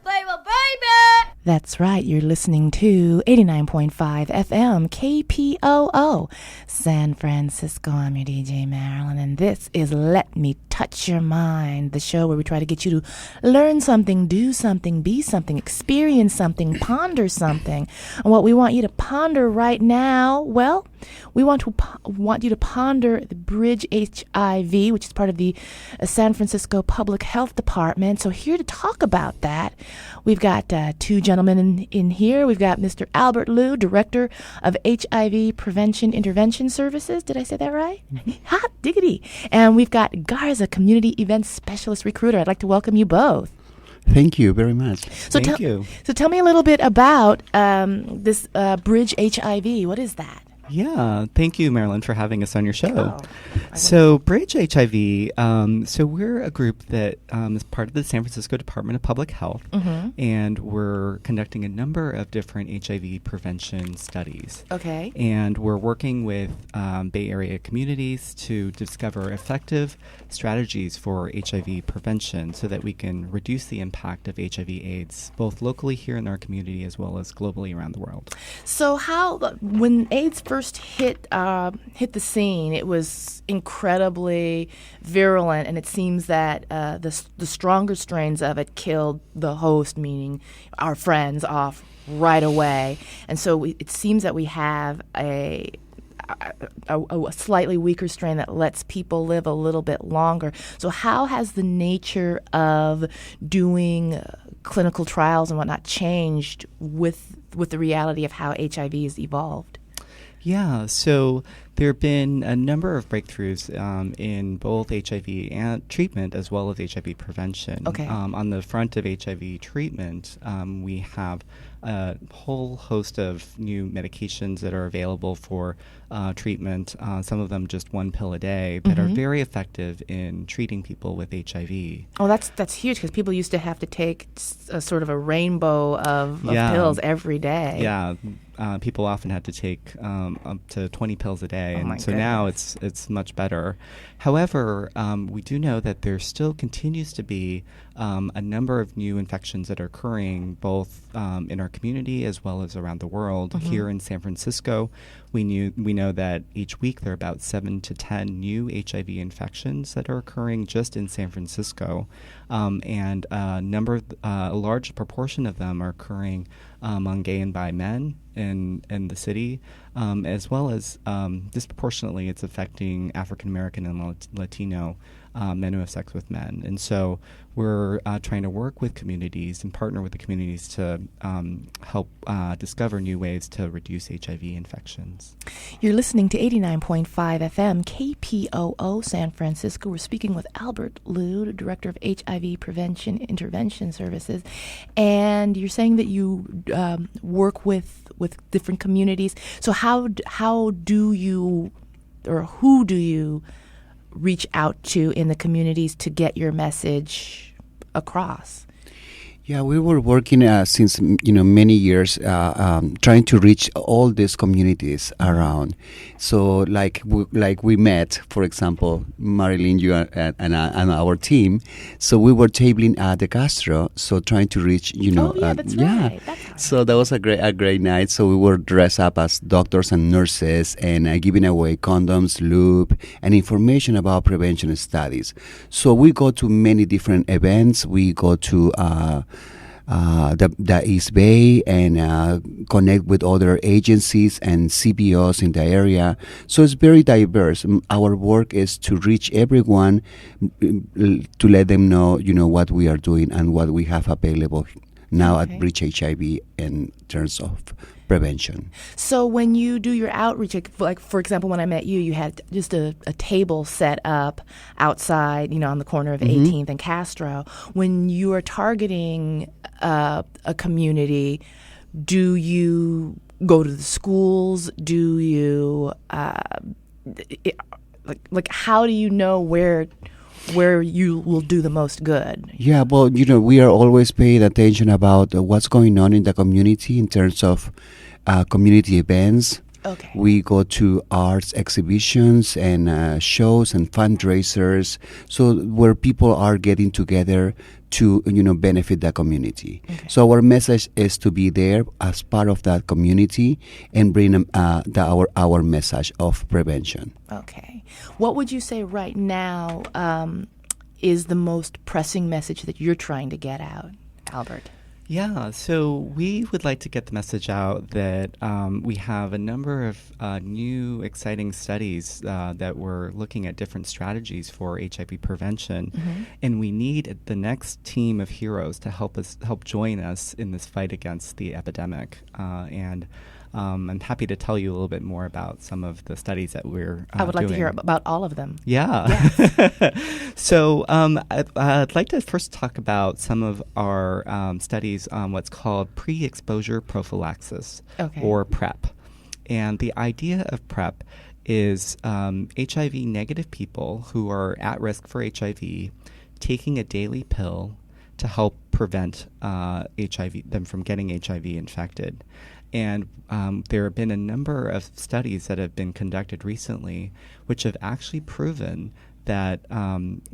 Baby, baby! That's right, you're listening to 89.5 FM KPOO San Francisco. I'm your DJ Marilyn, and this is Let Me Touch Your Mind, the show where we try to get you to learn something, do something, be something, experience something, ponder something. And what we want you to ponder right now, well, we want you to ponder the Bridge HIV, which is part of the San Francisco Public Health Department. So here to talk about that, we've got two gentlemen in here. We've got Mr. Albert Liu, Director of HIV Prevention Intervention Services. Did I say that right? Hot diggity. And we've got Garza, Community Events Specialist Recruiter. I'd like to welcome you both. Thank you very much. Thank you. So tell me a little bit about this Bridge HIV. What is that? Yeah, thank you, Marilyn, for having us on your show. So Bridge HIV, so we're a group that is part of the San Francisco Department of Public Health, and we're conducting a number of different HIV prevention studies. Okay. And we're working with Bay Area communities to discover effective strategies for HIV prevention so that we can reduce the impact of HIV/AIDS, both locally here in our community as well as globally around the world. So when AIDS first hit the scene, it was incredibly virulent, and it seems that the stronger strains of it killed the host, meaning our friends, off right away. And so it seems that we have a slightly weaker strain that lets people live a little bit longer. So how has the nature of doing clinical trials and whatnot changed with the reality of how HIV has evolved? Yeah, so there have been a number of breakthroughs in both HIV and treatment as well as HIV prevention. Okay. On the front of HIV treatment, we have a whole host of new medications that are available for treatment, some of them just one pill a day, that are very effective in treating people with HIV. Oh, that's huge, because people used to have to take a sort of a rainbow of pills every day. Yeah. People often had to take up to 20 pills a day, and so now it's much better. However, we do know that there still continues to be a number of new infections that are occurring both in our community as well as around the world. Here in San Francisco, we know that each week there are about 7 to 10 new HIV infections that are occurring just in San Francisco, and a large proportion of them are occurring among gay and bi men in the city, as well as disproportionately it's affecting African American and Latino men who have sex with men. And so we're trying to work with communities and partner with the communities to help discover new ways to reduce HIV infections. You're listening to 89.5 FM KPOO San Francisco. We're speaking with Albert Liu, the Director of HIV Prevention Intervention Services. And you're saying that you work with different communities. So how do you, or who do you reach out to in the communities to get your message across? Yeah, we were working since many years trying to reach all these communities around. So like we met, for example, Marilyn, you and our team. So we were tabling at the Castro, so trying to reach that's right. So that was a great night. So we were dressed up as doctors and nurses and giving away condoms, lube, and information about prevention studies. So we go to many different events. We go to the East Bay and connect with other agencies and CBOs in the area. So it's very diverse. Our work is to reach everyone, to let them know, what we are doing and what we have available now at Bridge HIV in terms of prevention. So when you do your outreach, like for example, when I met you, you had just a table set up outside, on the corner of 18th and Castro. When you are targeting a community, do you go to the schools? Do you how do you know where you will do the most good? Yeah, well, we are always paying attention about what's going on in the community in terms of community events. Okay. We go to arts exhibitions and shows and fundraisers, so where people are getting together to benefit the community. Okay. So our message is to be there as part of that community and bring our message of prevention. Okay. What would you say right now is the most pressing message that you're trying to get out, Albert? Yeah, so we would like to get the message out that we have a number of new exciting studies that we're looking at different strategies for HIV prevention, and we need the next team of heroes to help join us in this fight against the epidemic. And I'm happy to tell you a little bit more about some of the studies that we're I would like doing. to hear about all of them. Yeah. Yes. So I'd like to first talk about some of our studies on what's called Pre-Exposure Prophylaxis, or PrEP. And the idea of PrEP is HIV-negative people who are at risk for HIV taking a daily pill to help prevent them from getting HIV infected. And there have been a number of studies that have been conducted recently which have actually proven that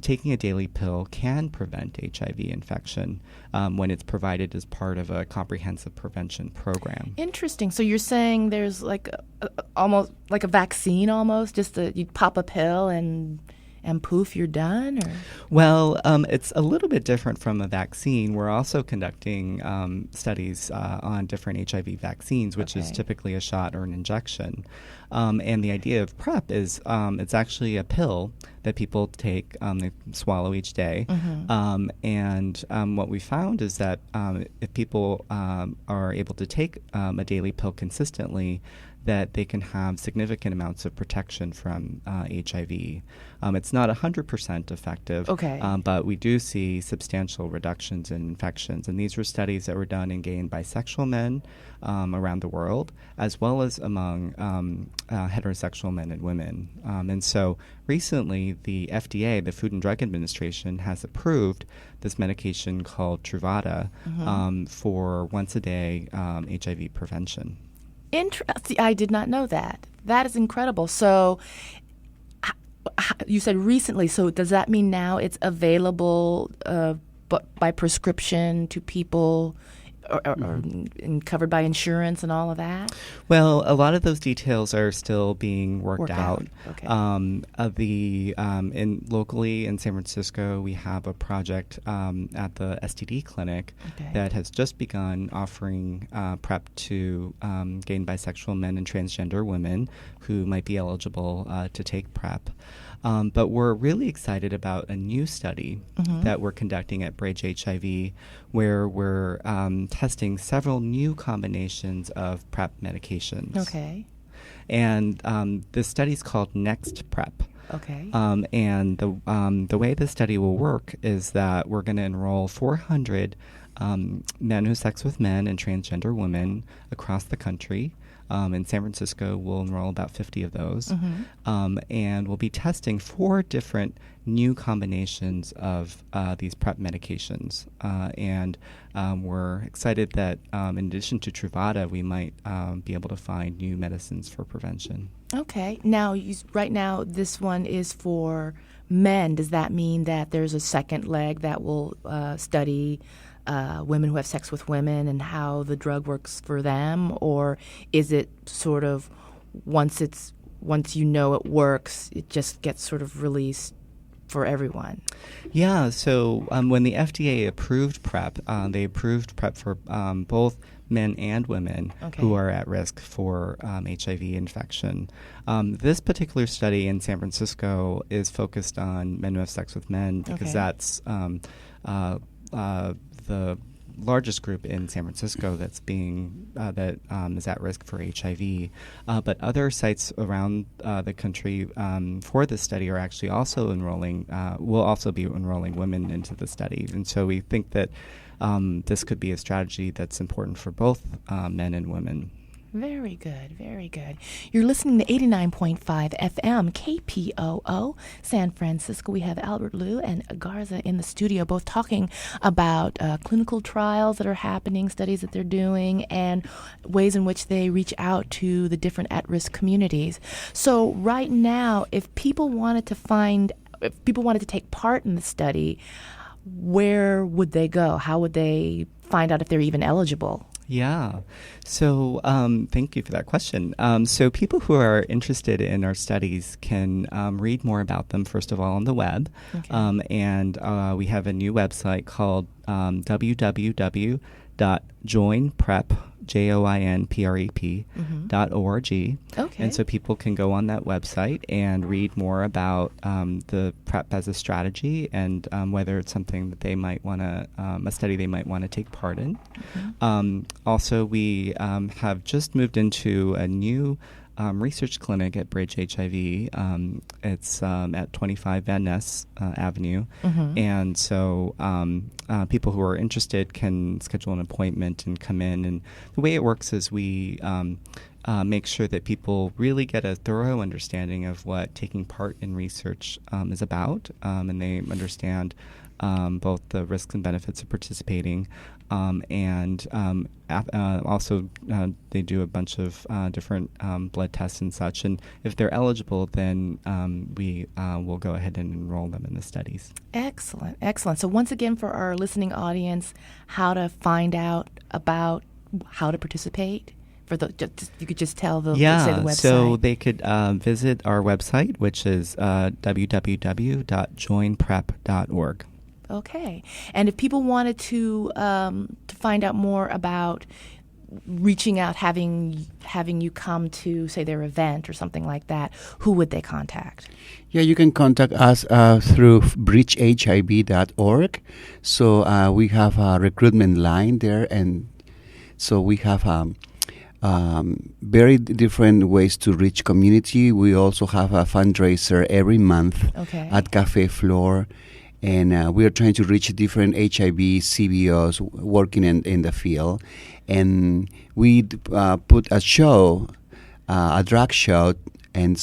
taking a daily pill can prevent HIV infection when it's provided as part of a comprehensive prevention program. Interesting. So you're saying there's like almost like a vaccine almost, just you pop a pill and poof, you're done? Or? Well, it's a little bit different from a vaccine. We're also conducting studies on different HIV vaccines, which is typically a shot or an injection. And the idea of PrEP is it's actually a pill that people take, they swallow each day. And what we found is that if people are able to take a daily pill consistently, that they can have significant amounts of protection from HIV. It's not 100% effective, but we do see substantial reductions in infections. And these were studies that were done in gay and bisexual men around the world, as well as among heterosexual men and women. And so recently, the FDA, the Food and Drug Administration, has approved this medication called Truvada for once-a-day HIV prevention. Interesting. I did not know that. That is incredible. So you said recently, so does that mean now it's available by prescription to people or covered by insurance and all of that? Well, a lot of those details are still being worked out. Locally in San Francisco, we have a project at the STD clinic that has just begun offering PrEP to gay and bisexual men and transgender women who might be eligible to take PrEP. But we're really excited about a new study that we're conducting at Bridge HIV, where we're testing several new combinations of PrEP medications. And this study is called Next PrEP. And the way the study will work is that we're going to enroll 400 men who have sex with men and transgender women across the country. In San Francisco, we'll enroll about 50 of those. And we'll be testing 4 different new combinations of these PrEP medications. And we're excited that in addition to Truvada, we might be able to find new medicines for prevention. Now, right now, this one is for men. Does that mean that there's a second leg that will study women who have sex with women and how the drug works for them? Or is it sort of once you know it works, it just gets sort of released for everyone? Yeah, so when the FDA approved PrEP, they approved PrEP for both men and women who are at risk for HIV infection. This particular study in San Francisco is focused on men who have sex with men because that's the largest group in San Francisco that's is at risk for HIV. But other sites around the country for this study are actually also will also be enrolling women into the study. And so we think that this could be a strategy that's important for both men and women. Very good, very good. You're listening to 89.5 FM KPOO San Francisco. We have Albert Liu and Garza in the studio, both talking about clinical trials that are happening, studies that they're doing, and ways in which they reach out to the different at-risk communities. So right now, if people wanted to take part in the study, where would they go? How would they find out if they're even eligible? Yeah. So thank you for that question. So people who are interested in our studies can read more about them, first of all, on the web. Okay. And we have a new website called www.joinprep, JOINPREP.org. Okay. And so people can go on that website and read more about the PrEP as a strategy and whether it's something that they might want to, a study they might want to take part in. Also, we have just moved into a new research clinic at Bridge HIV. It's at 25 Van Ness Avenue. And so people who are interested can schedule an appointment and come in. And the way it works is we make sure that people really get a thorough understanding of what taking part in research is about, and they understand both the risks and benefits of participating. And also they do a bunch of different blood tests and such. And if they're eligible, then we will go ahead and enroll them in the studies. Excellent, excellent. So once again, for our listening audience, how to find out about how to participate? For the, you could just tell the, say the website. So they could visit our website, which is www.joinprep.org. Okay. And if people wanted to find out more about reaching out, having you come to, say, their event or something like that, who would they contact? Yeah, you can contact us through bridgehiv.org. So we have a recruitment line there, and so we have very different ways to reach community. We also have a fundraiser every month at Cafe Flor. And we are trying to reach different HIV CBOs working in the field. And we put a show, a drag show, and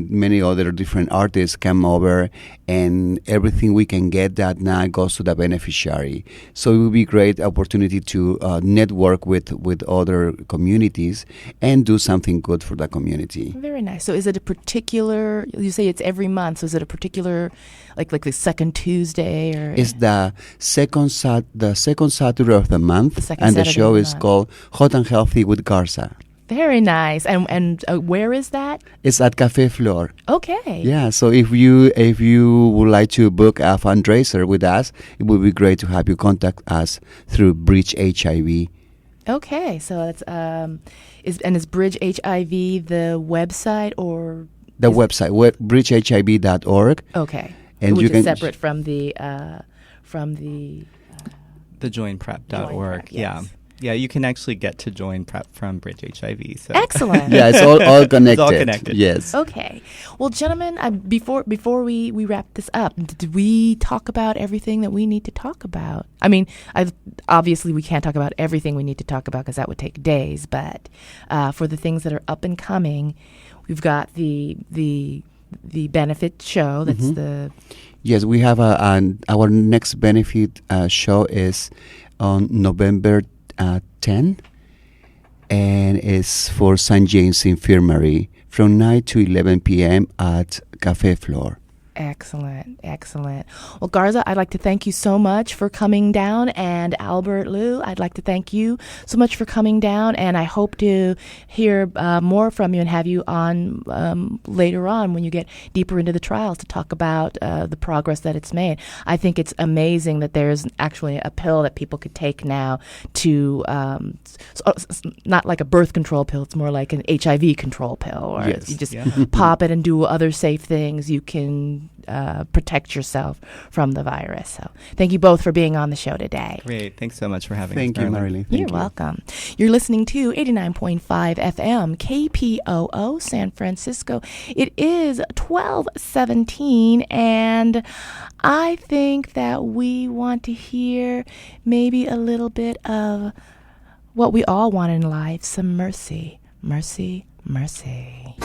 many other different artists come over, and everything we can get that night goes to the beneficiary. So it will be a great opportunity to network with other communities and do something good for the community. Very nice. So is it a particular, you say it's every month, so is it a particular, like the second Tuesday? Or it's the second Saturday of the month, and the show is called Hot and Healthy with Garza. Very nice. And where is that? It's at Cafe Flor. Okay. Yeah, so if you would like to book a fundraiser with us, it would be great to have you contact us through Bridge HIV. Okay, so it's is Bridge HIV the website or the website bridgehiv.org. Okay. And which you is can separate from the joinprep.org. Yes. Yeah. Yeah, you can actually get to join PrEP from Bridge HIV. So. Excellent. Yeah, it's all connected. It's all connected. Yes. Okay. Well, gentlemen, before we wrap this up, did we talk about everything that we need to talk about? I mean, obviously we can't talk about everything we need to talk about because that would take days. But for the things that are up and coming, we've got the benefit show. That's the. Yes, we have our next benefit show is on November 10, and it's for St. James Infirmary from 9 to 11 p.m. at Cafe Flor. Excellent, excellent. Well, Garza, I'd like to thank you so much for coming down, and Albert Liu, I'd like to thank you so much for coming down, and I hope to hear more from you and have you on later on when you get deeper into the trials to talk about the progress that it's made. I think it's amazing that there's actually a pill that people could take now to, it's not like a birth control pill, it's more like an HIV control pill, or yes. you just pop it and do other safe things. You can protect yourself from the virus. So thank you both for being on the show today. Great. Thanks so much for having us. Thank you, Marilynn. You're welcome. You're listening to 89.5 FM KPOO San Francisco. It is 12:17, and I think that we want to hear maybe a little bit of what we all want in life, some mercy, mercy, mercy.